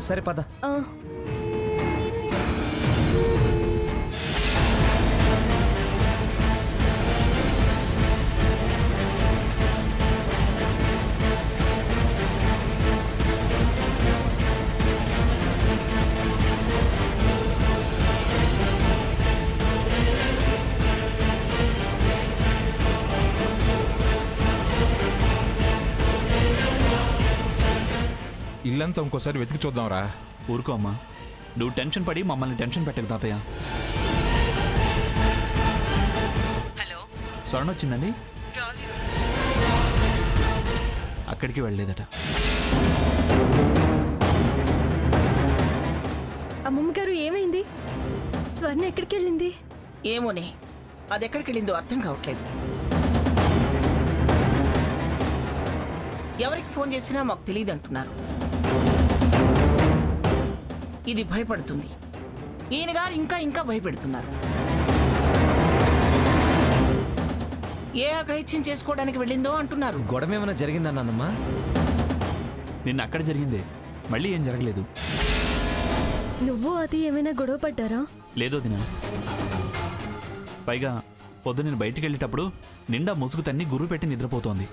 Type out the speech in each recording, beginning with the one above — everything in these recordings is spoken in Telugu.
సరే పద. ఇల్లంతా ఇంకోసారి వెతికి చూద్దాంరా. ఊరుకో అమ్మా, నువ్వు టెన్షన్ పడి మమ్మల్ని టెన్షన్ పెట్టకు తాతయ్య. హలో, స్వర్ణ వచ్చిందండి? రాలేదు. అక్కడికి వెళ్ళలేదట. అమ్మమ్మ గారు ఏమైంది? స్వర్ణ ఎక్కడికి వెళ్ళింది? ఏమోనే, అది ఎక్కడికి వెళ్ళిందో అర్థం కావట్లేదు. ఎవరికి ఫోన్ చేసినా మాకు తెలియదు అంటున్నారు. ఇది భయపడుతుంది. ఈయన గారు ఇంకా ఇంకా భయపెడుతున్నారు. ఏ అగ్రహిత్యం చేసుకోవడానికి వెళ్ళిందో అంటున్నారు. గొడవ ఏమైనా జరిగిందన్నానమ్మా? నిన్న అక్కడ జరిగిందే, మళ్ళీ ఏం జరగలేదు. నువ్వు అది ఏమైనా గొడవ పడ్డారా? లేదో దినా. పైగా పొద్దు నేను బయటికి వెళ్ళేటప్పుడు నిండా ముసుగు తన్ని గుర్రు పెట్టి నిద్రపోతోంది.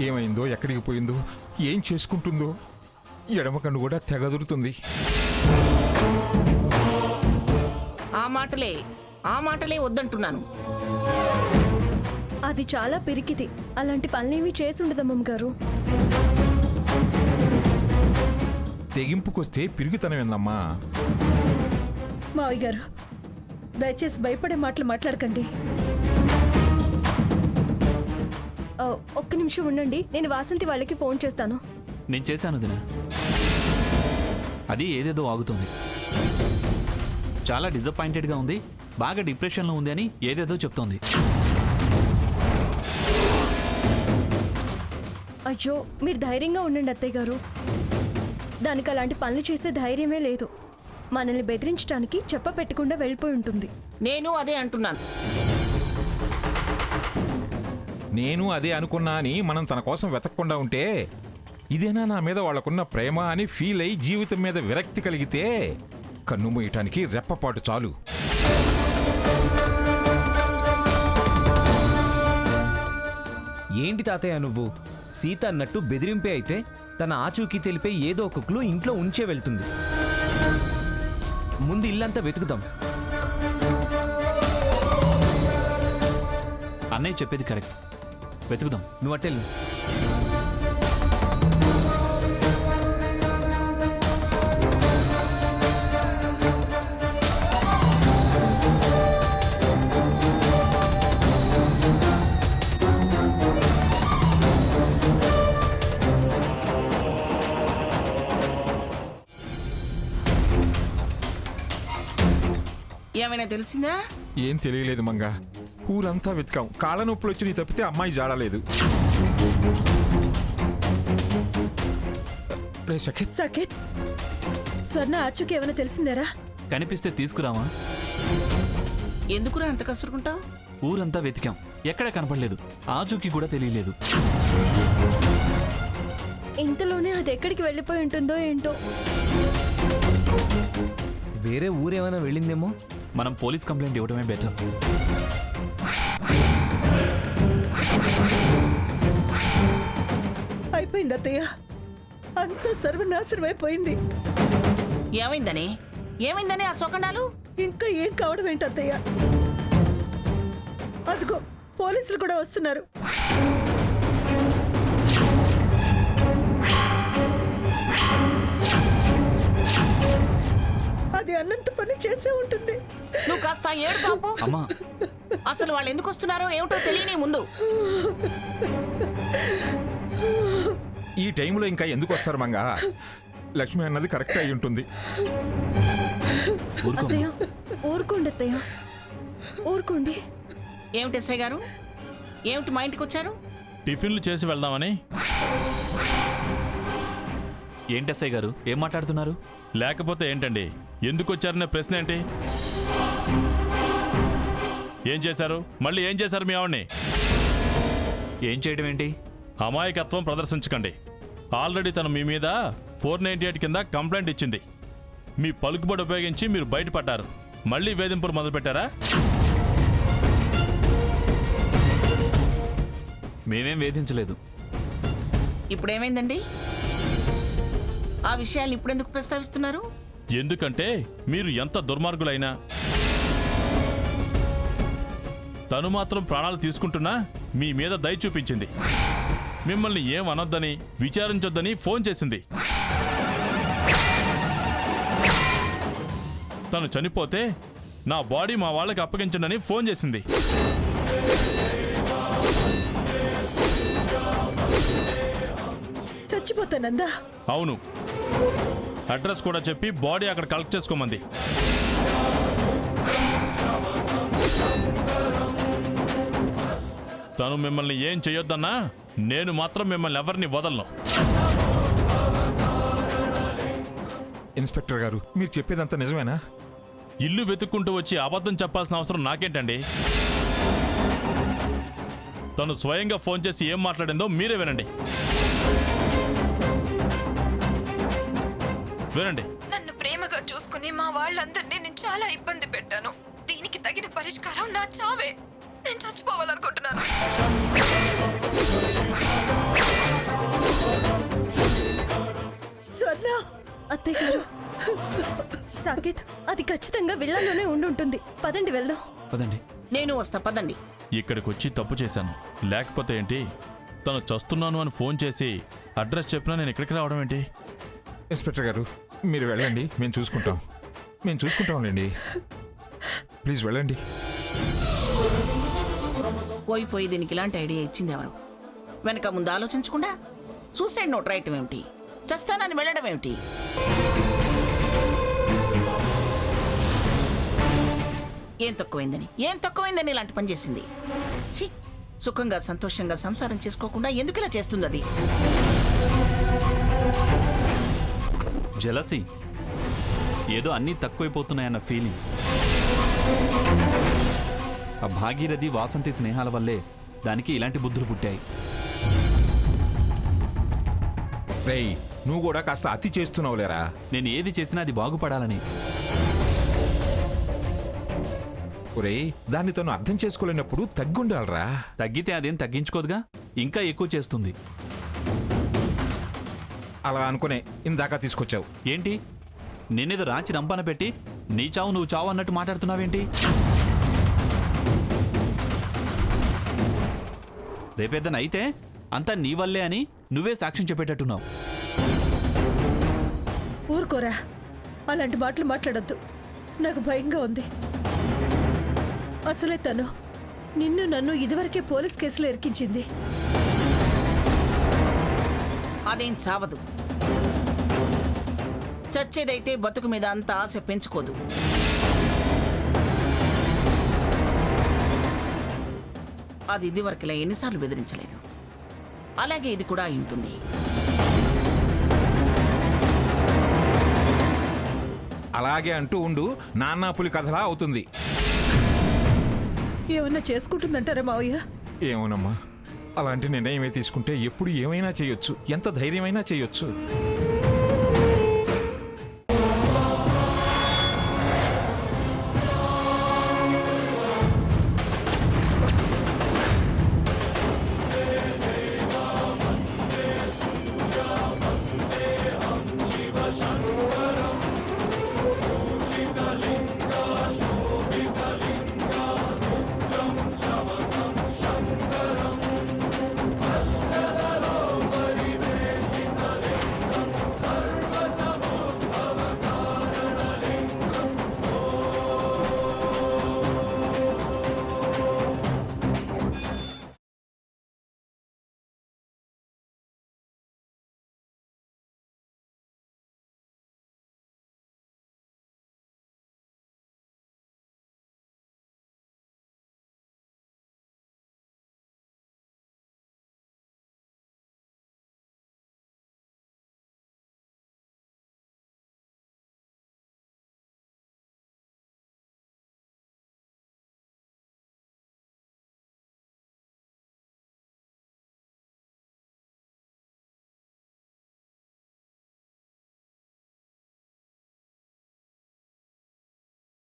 ఏమైందో, ఎక్కడికి పోయిందో, ఏం చేసుకుంటుందో. ఎడమ కన్ను కూడా తెగదురుతుంది. ఆ మాటలే వద్దంటున్నాను. అది చాలా పిరికిది. అలాంటి పనులేమీ చేసుండదమ్మమ్మ గారు. తెగింపుకొస్తే పిరుగుతనమేందమ్మా? మావయ్య గారు, దయచేసి భయపడే మాటలు మాట్లాడకండి. ఒక్క నిమిషం ఉండండి, నేను వాసంతి వాళ్ళకి ఫోన్ చేస్తాను. నేను చేశాను దినా. అది ఏదేదో ఆగుతోంది. చాలా డిసప్పాయింటెడ్గా ఉంది, బాగా డిప్రెషన్లో ఉంది అని ఏదేదో చెప్తోంది. అయ్యో, మీరు ధైర్యంగా ఉండండి అత్తయ్య గారు. దానికి అలాంటి పనులు చేసే ధైర్యమే లేదు. మనల్ని బెదిరించడానికి చెప్ప పెట్టకుండా వెళ్ళిపోయి ఉంటుంది. నేను అదే అంటున్నాను. నేను అదే అనుకున్నా అని మనం తన కోసం వెతకకుండా ఉంటే, ఇదేనా నా మీద వాళ్ళకున్న ప్రేమ అని ఫీల్ అయి జీవితం మీద విరక్తి కలిగితే కన్ను మూయటానికి రెప్పపాటు చాలు. ఏంటి తాతయ్య నువ్వు? సీత అన్నట్టు బెదిరింపే అయితే తన ఆచూకీ తెలిపే ఏదో ఒక క్లూ ఇంట్లో ఉంచే వెళ్తుంది. ముందు ఇల్లంతా వెతుకుదాం. అన్నయ్య చెప్పేది కరెక్ట్, వెతుకుదాం. నువ్వు అట్టెళ్ళు. ఏమైనా తెలిసిందా? ఏం తెలియలేదు మంగా. ఊరంతా వెతికాం, కాళ్ళ నొప్పులు వచ్చి నీ తప్పితే అమ్మాయి జాడలేదు. సకేత్, స్వర్ణ ఆచూకీ ఏమైనా తెలిసిందేరా? కనిపిస్తే తీసుకురావా? ఎందుకురా అంత కసురుకుంటావు? ఊరంతా వెతికాం, ఎక్కడ కనపడలేదు. ఆచూకీ కూడా తెలియలేదు. ఇంతలోనే అది ఎక్కడికి వెళ్ళిపోయి ఉంటుందో ఏంటో. వేరే ఊరేమైనా వెళ్ళిందేమో. మనం పోలీస్ కంప్లైంట్ ఇవ్వడమే బెటర్. అయిపోయింది అత్తయ్య, అంత సర్వనాశనం అయిపోయింది. ఏమైందని ఆ శోకండాలు? ఇంకా ఏం కావడం ఏంటి అత్తయ్య? అదిగో పోలీసులు కూడా వస్తున్నారు. అది అన్నంత పని చేసే ఉంటుంది. నువ్వు కాస్త ఏడు బాబు. అమ్మా, అసలు వాళ్ళు ఎందుకు వస్తున్నారో ఏమిటో తెలియని ముందు. ఈ టైంలో ఇంకా ఎందుకు వస్తారు మంగా? లక్ష్మి అన్నది కరెక్ట్ అయి ఉంటుంది. అత్తయ్య, ఊరుకోండి అత్తయ్య, ఊరుకోండి. ఏమిటి ఎస్ఐ గారు, ఏమిటి మా ఇంటికి వచ్చారు? టిఫిన్లు చేసి వెళ్దామని. ఏంటి ఎస్ఐ గారు, ఏం మాట్లాడుతున్నారు? లేకపోతే ఏంటండి, ఎందుకు వచ్చారనే ప్రశ్న ఏంటి? ఏం చేశారు? మళ్ళీ ఏం చేశారు మీ ఆవిడ్ని? ఏం చేయడం ఏంటి? అమాయకత్వం ప్రదర్శించకండి. ఆల్రెడీ తను మీ మీద 498 కింద కంప్లైంట్ ఇచ్చింది. మీ పలుకుబడి ఉపయోగించి మీరు బయటపడ్డారు. మళ్ళీ వేధింపులు మొదలుపెట్టారా? మేమేం వేధించలేదు. ఇప్పుడేమైందండి? ఆ విషయాలు ఇప్పుడెందుకు ప్రస్తావిస్తున్నారు? ఎందుకంటే మీరు ఎంత దుర్మార్గులైనా తను మాత్రం ప్రాణాలు తీసుకుంటున్నా మీ మీద దయ చూపించింది. మిమ్మల్ని ఏం అనొద్దని, విచారించొద్దని ఫోన్ చేసింది. తను చనిపోతే నా బాడీ మా వాళ్ళకి అప్పగించండి ఫోన్ చేసింది. చచ్చిపోతానందా? అవును, అడ్రస్ కూడా చెప్పి బాడీ అక్కడ కలెక్ట్ చేసుకోమంది. తను మిమ్మల్ని ఏం చెయ్యొద్దన్నా నేను మాత్రం మిమ్మల్ని ఎవరిని వదలను. ఇన్స్పెక్టర్ గారు, మీరు చెప్పేదంతా నిజమేనా? ఇల్లు వెతుక్కుంటూ వచ్చి అబద్ధం చెప్పాల్సిన అవసరం నాకేంటండి? తను స్వయంగా ఫోన్ చేసి ఏం మాట్లాడిందో మీరే వినండి. వినండి. నన్ను ప్రేమగా చూసుకుని మా వాళ్ళందరినీ నేను చాలా ఇబ్బంది పెట్టాను. దీనికి తగిన పరిష్కారం నా చావే. నేను చచ్చిపోవాలనుకుంటున్నాను. స్వర్ణ, అత్తయ్య గారు, సాకేత్ అది ఖచ్చితంగా విల్లాలోనే ఉండుంటుంది. పదండి వెళ్దాం. పదండి. నేను వస్తా, పదండి. ఇక్కడికి వచ్చి తప్పు చేశాను. లేకపోతే ఏంటి, తను చస్తున్నాను అని ఫోన్ చేసి అడ్రస్ చెప్పినా నేను ఇక్కడికి రావడం ఏంటి? ఇన్స్పెక్టర్ గారు, మీరు వెళ్ళండి, మేము చూసుకుంటాంలేండి. ప్లీజ్ వెళ్ళండి. పోయి దీనికి ఇలాంటి ఐడియా ఇచ్చింది ఎవరు? వెనక ముందు ఆలోచించకుండా సూసైడ్ నోట్ రాయటం ఏమిటి? చస్తానని వెళ్ళడం ఏమిటి? ఏం తక్కువైందని ఇలాంటి పని చేసింది? ఛీ, సుఖంగా సంతోషంగా సంసారం చేసుకోకుండా ఎందుకు ఇలా చేస్తుంది అది? జలసి, ఏదో అన్నీ తక్కువైపోతున్నాయన్న ఫీలింగ్. ఆ భాగీరథి వాసంతి స్నేహాల వల్లే దానికి ఇలాంటి బుద్ధులు పుట్టాయి. రేయ్, నువ్వు కూడా కాస్త అతి చేస్తున్నావులేరా. నేను ఏది చేసినా అది బాగుపడాలని. ఒరేయ్, దాన్ని తను అర్థం చేసుకోలేనప్పుడు తగ్గుండాలరా. తగ్గితే అదేం తగ్గించుకోదుగా, ఇంకా ఎక్కువ చేస్తుంది. అలా అనుకునే ఇందాక తీసుకొచ్చావు. ఏంటి, నేనేదో రాచి రంపన పెట్టి నీ చావు నువ్వు చావు అన్నట్టు మాట్లాడుతున్నావేంటి? రేపేదన్నా అయితే అంతా నీ వల్లే అని నువ్వే సాక్ష్యం చెప్పేటట్టున్నావు. ఊరుకోరా, అలాంటి మాటలు మాట్లాడొద్దు. నాకు భయంగా ఉంది. అసలే తను నన్ను ఇదివరకే పోలీస్ కేసులో ఇరికించింది. అదేం చావదు. చచ్చేదైతే బతుకు మీద అంత ఆశ పెంచుకోదు. అది ఇదివరకులా ఎన్నిసార్లు బెదిరించలేదు. అలాగే ఇది కూడా అయి ఉంటుంది. అలాగే అంటూ ఉండు, నాన్నా పులి కథలా అవుతుంది. ఏమన్నా చేసుకుంటుందంటారా మావయ్య? ఏమోనమ్మా, అలాంటి నిర్ణయమే తీసుకుంటే ఎప్పుడు ఏమైనా చేయొచ్చు, ఎంత ధైర్యమైనా చేయొచ్చు.